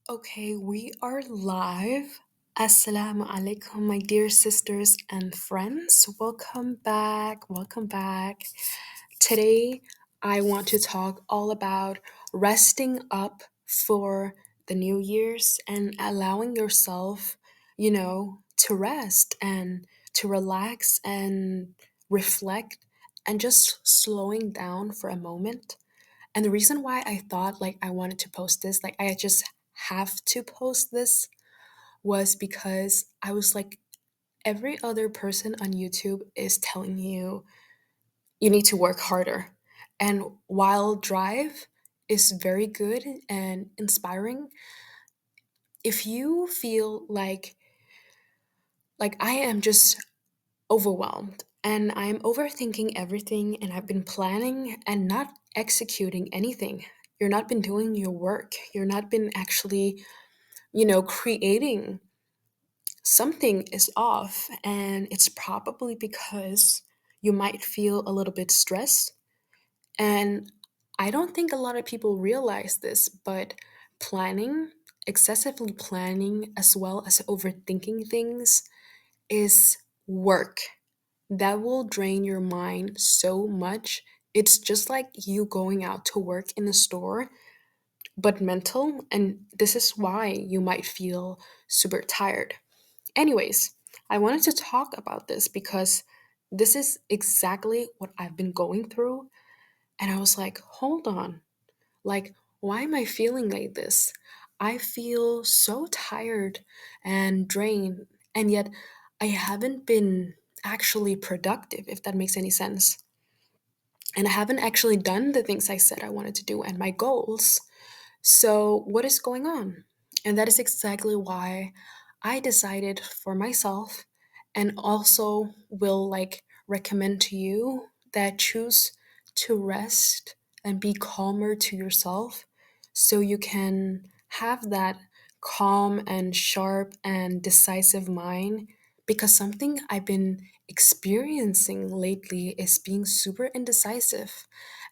Okay, we are live. Assalamu alaikum, my dear sisters and friends. Welcome back. Welcome back. Today, I want to talk all about resting up for the New Year's and allowing yourself, to rest and to relax and reflect and just slowing down for a moment. And the reason why I thought like I wanted to post this, like I just have to post this, was because I was like, every other person on YouTube is telling you need to work harder. And while Drive is very good and inspiring, if you feel like I am just overwhelmed and I'm overthinking everything and I've been planning and not executing anything. You're not been doing your work. You're not been actually, creating something is off and it's probably because you might feel a little bit stressed and I don't think a lot of people realize this, but planning, excessively planning as well as overthinking things is work that will drain your mind so much. It's just like you going out to work in a store, but mental, and this is why you might feel super tired. Anyways, I wanted to talk about this because this is exactly what I've been going through, and I was like, hold on, like, why am I feeling like this? I feel so tired and drained, and yet I haven't been actually productive, if that makes any sense. And I haven't actually done the things I said I wanted to do and my goals. So, what is going on? And that is exactly why I decided for myself and also will recommend to you that choose to rest and be calmer to yourself so you can have that calm and sharp and decisive mind, because something I've been experiencing lately is being super indecisive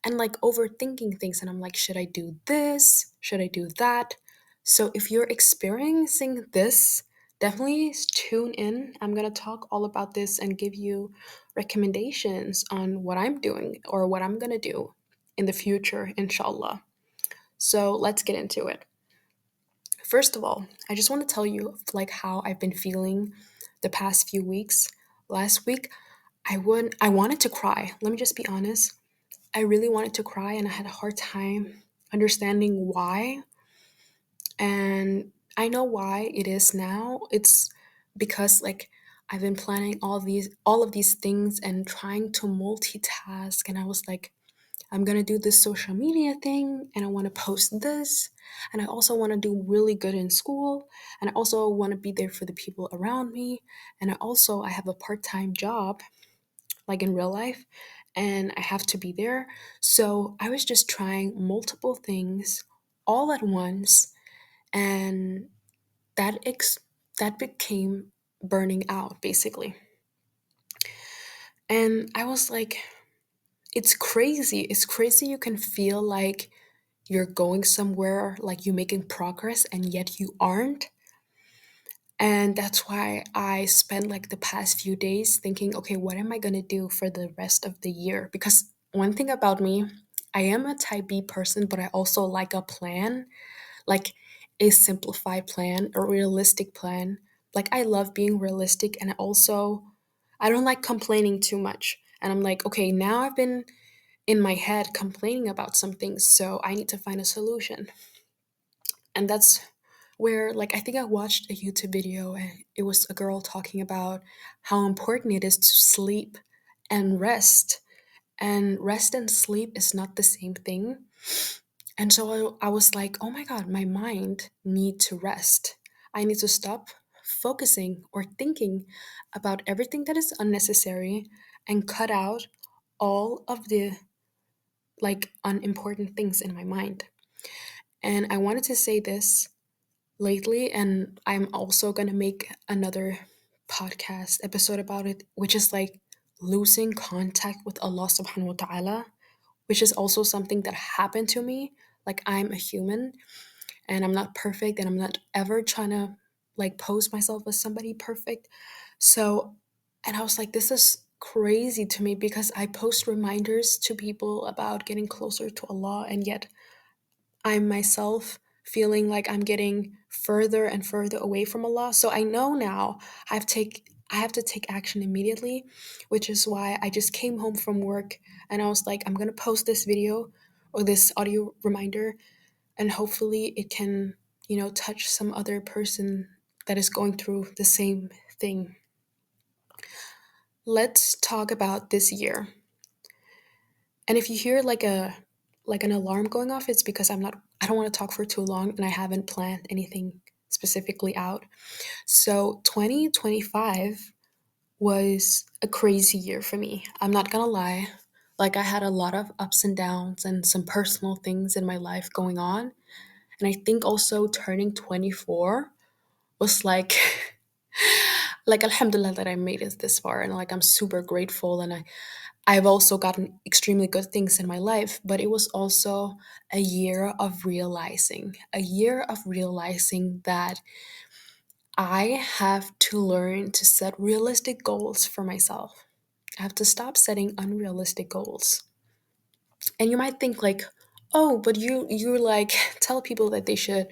and like overthinking things. And I'm like, should I do this? Should I do that? So if you're experiencing this, definitely tune in. I'm going to talk all about this and give you recommendations on what I'm doing or what I'm going to do in the future, inshallah. So let's get into it. First of all, I just want to tell you like how I've been feeling the past few weeks. Last week, I wanted to cry. Let me just be honest. I really wanted to cry and I had a hard time understanding why. And I know why it is now. It's because like I've been planning all of these things and trying to multitask, and I was like, I'm going to do this social media thing and I want to post this, and I also want to do really good in school, and I also want to be there for the people around me, and I have a part-time job like in real life, and I have to be there. So I was just trying multiple things all at once, and that became burning out basically. And I was like, it's crazy. It's crazy you can feel like you're going somewhere, like you're making progress, and yet you aren't. And that's why I spent like the past few days thinking, okay, what am I going to do for the rest of the year? Because one thing about me, I am a type B person, but I also like a plan, like a simplified plan, a realistic plan. Like I love being realistic, and I don't like complaining too much. And I'm like, okay, now I've been in my head complaining about something, so I need to find a solution. And that's where like I think I watched a YouTube video and it was a girl talking about how important it is to sleep and rest. And rest and sleep is not the same thing. And so I was like, oh my god, my mind need to rest. I need to stop focusing or thinking about everything that is unnecessary and cut out all of the like unimportant things in my mind. And I wanted to say this lately, and I'm also going to make another podcast episode about it, which is like losing contact with Allah subhanahu wa ta'ala, which is also something that happened to me. Like I'm a human and I'm not perfect, and I'm not ever trying to like pose myself as somebody perfect. So, and I was like, this is crazy to me because I post reminders to people about getting closer to Allah, and yet I'm myself feeling like I'm getting further and further away from Allah. So I know now I have to take action immediately, which is why I just came home from work and I was like, I'm gonna post this video or this audio reminder, and hopefully it can, touch some other person that is going through the same thing. Let's talk about this year. And if you hear like an alarm going off, it's because I don't want to talk for too long and I haven't planned anything specifically out. So 2025 was a crazy year for me. I'm not gonna lie. Like I had a lot of ups and downs and some personal things in my life going on. And I think also turning 24 was like like alhamdulillah that I made it this far, and like I'm super grateful, and I've also gotten extremely good things in my life, but it was also a year of realizing that I have to learn to set realistic goals for myself. I have to stop setting unrealistic goals. And you might think like, "Oh, but you like tell people that they should,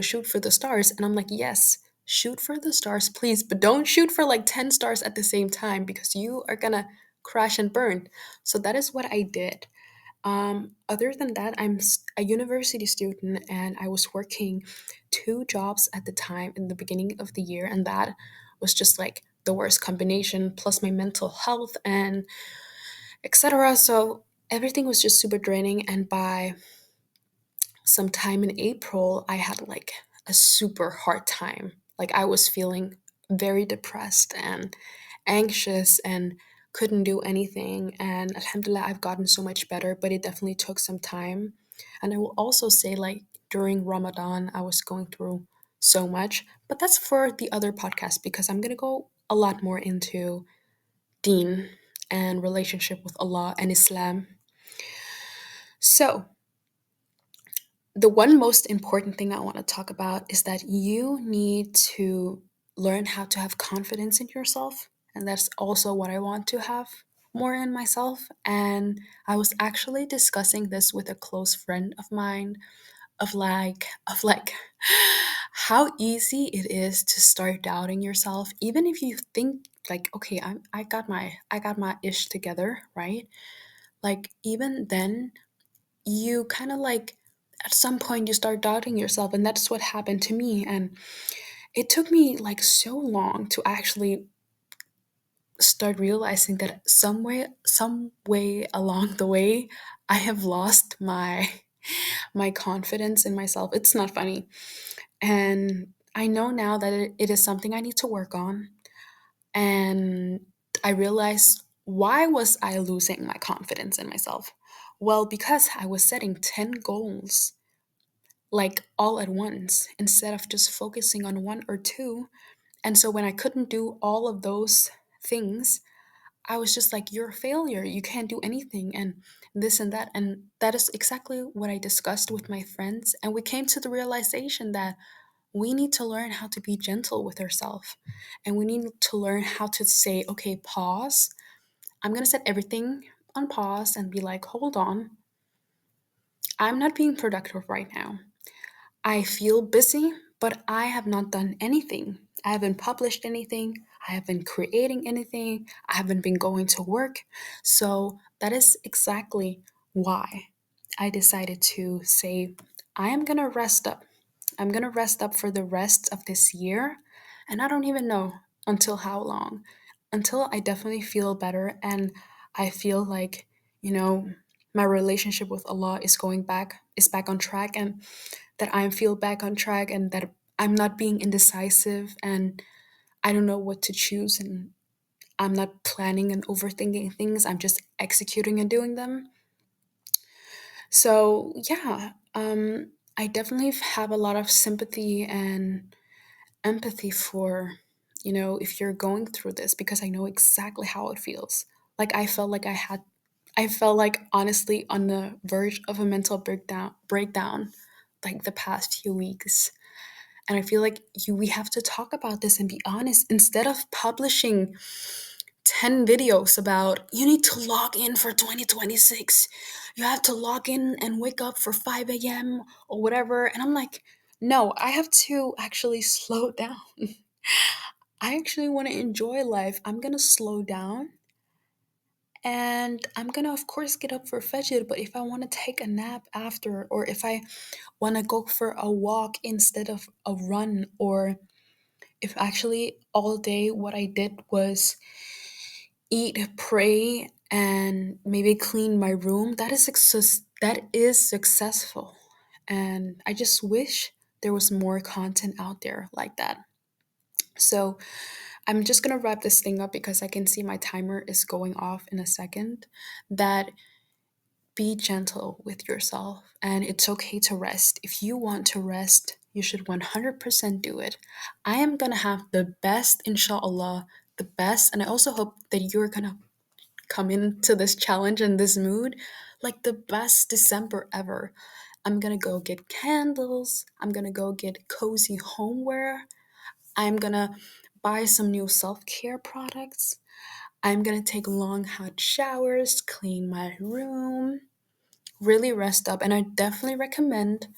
shoot for the stars." And I'm like, "Yes, shoot for the stars, please, but don't shoot for like 10 stars at the same time because you are going to crash and burn." So that is what I did. Other than that, a university student and I was working two jobs at the time in the beginning of the year, and that was just like the worst combination, plus my mental health and etc. So everything was just super draining. And by sometime in April, I had like a super hard time. Like I was feeling very depressed and anxious and couldn't do anything. And alhamdulillah, I've gotten so much better, but it definitely took some time. And I will also say, like, during Ramadan, I was going through so much, but that's for the other podcast because I'm going to go a lot more into deen and relationship with Allah and Islam. So, the one most important thing I want to talk about is that you need to learn how to have confidence in yourself. And that's also what I want to have more in myself. And I was actually discussing this with a close friend of mine of like how easy it is to start doubting yourself even if you think like, okay, I got my ish together, right? Like even then you kind of like at some point you start doubting yourself, and that's what happened to me. And it took me like so long to actually start realizing that some way along the way I have lost my confidence in myself. It's not funny, and I know now that it is something I need to work on. And I realized, why was I losing my confidence in myself? Well, because I was setting 10 goals like all at once instead of just focusing on one or two. And so when I couldn't do all of those things, I was just like, you're a failure. You can't do anything, and this and that. And that is exactly what I discussed with my friends. And we came to the realization that we need to learn how to be gentle with ourselves. And we need to learn how to say, okay, pause. I'm going to set everything on pause and be like, hold on. I'm not being productive right now. I feel busy, but I have not done anything. I haven't published anything. I haven't creating anything. I haven't been going to work. So that is exactly why I decided to say, I am going to rest up. I'm going to rest up for the rest of this year. And I don't even know until how long. Until I definitely feel better and I feel like, you know, my relationship with Allah is back on track, and that I feel back on track, and that I'm not being indecisive and I don't know what to choose, and I'm not planning and overthinking things. I'm just executing and doing them. So, yeah, I definitely have a lot of sympathy and empathy for, if you're going through this, because I know exactly how it feels. Like I felt like honestly on the verge of a mental breakdown like the past few weeks. And I feel like we have to talk about this and be honest instead of publishing 10 videos about you need to log in for 2026. You have to log in and wake up for 5 a.m. or whatever. And I'm like, no, I have to actually slow down. I actually want to enjoy life. I'm going to slow down and I'm going to, of course, get up for fajr. But if I want to take a nap after, or if I want to go for a walk instead of a run, or if actually all day what I did was eat, pray, and maybe clean my room, that is successful. And I just wish there was more content out there like that. So I'm just gonna wrap this thing up because I can see my timer is going off in a second. That be gentle with yourself and it's okay to rest. If you want to rest, you should 100% do it. I am gonna have the best, inshallah, the best, and I also hope that you're gonna come into this challenge and this mood like the best December ever. I'm gonna go get candles, I'm gonna go get cozy homeware, I'm gonna buy some new self care products, I'm gonna take long hot showers, clean my room, really rest up. And I definitely recommend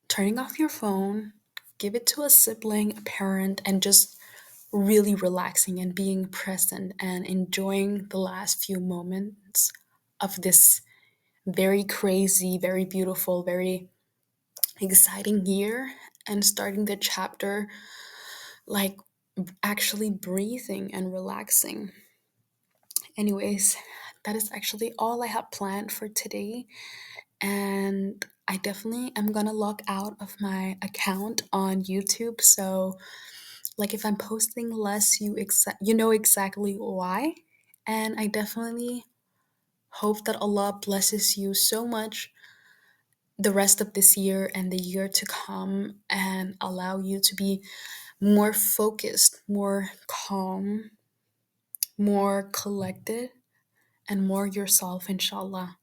turning off your phone, give it to a sibling, a parent, and just really relaxing and being present and enjoying the last few moments of this very crazy, very beautiful, very exciting year, and starting the chapter like actually breathing and relaxing. Anyways, that is actually all I have planned for today. And I definitely am gonna log out of my account on YouTube. So, like, if I'm posting less, you know exactly why. And I definitely hope that Allah blesses you so much the rest of this year and the year to come, and allow you to be more focused, more calm, more collected, and more yourself, inshallah.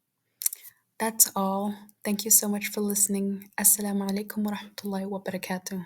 That's all. Thank you so much for listening. Assalamu alaikum wa rahmatullahi wa barakatuh.